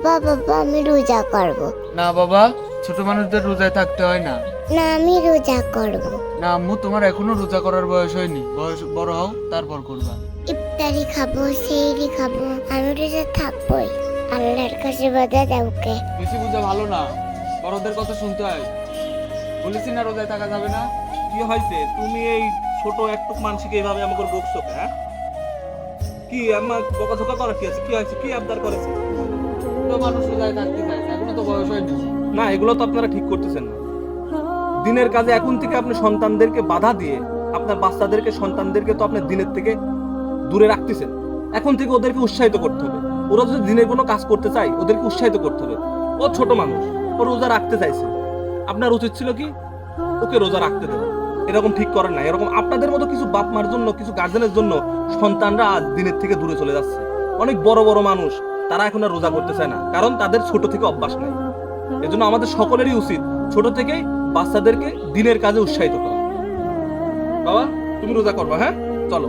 বাবা বাবা আমি রোজা করব। না বাবা, ছোট মানুষদের রোজায় থাকতে হয় না। না আমি রোজা করব। না আম্মু, তোমার এখনো রোজা করার বয়স হয়নি, বয়স বড় হও তারপর করবা। ইফতারি খাবো, সেহরি খাবো, আমি রোজা থাকবোই। আল্লাহর কাছে বাধা দাওকে। বেশি বুঝা ভালো না, বড়দের কথা শুনতে হয়। বলেছি না রোজায় থাকা যাবে না। কি হয়েছে? তুমি এই ছোট একটু মানসিক এইভাবে আমাকে বকছো, হ্যাঁ? কি আমার বকাঝকা করা কি আছে? কি হয়েছে? কি আবদার করেছে? তো মানুষ রোজায় থাকতে চাইছে, এখনো তো বয়স হয়নি। না, এগুলো তো আপনারা ঠিক করতেছেন না। দিনের কাজে এখন থেকে আপনি সন্তানদেরকে বাধা দিয়ে আপনার বাচ্চাদেরকে সন্তানদেরকে তো আপনি দিনের থেকে দূরে রাখতেছেন। এখন থেকে ওদেরকে উৎসাহিত করতে হবে। ওরা যদি দিনের কোনো কাজ করতে চায় ওদেরকে উৎসাহিত করতে হবে। ও ছোট মানুষ, ও রোজা রাখতে চাইছে, আপনার উচিত ছিল কি ওকে রোজা রাখতে দেবে। এরকম ঠিক করেন না। এরকম আপনাদের মতো কিছু বাপ মার জন্য, কিছু গার্জেনের জন্য সন্তানরা আজ দিনের থেকে দূরে চলে যাচ্ছে। অনেক বড় বড় মানুষ তারা এখন আর রোজা করতে চায় না, কারণ তাদের ছোট থেকে অভ্যাস নাই। এজন্য আমাদের সকলেরই উচিত ছোট থেকেই বাচ্চাদেরকে দিনের কাজে উৎসাহিত করা। বাবা, তুমি রোজা করবা, হ্যাঁ? চলো।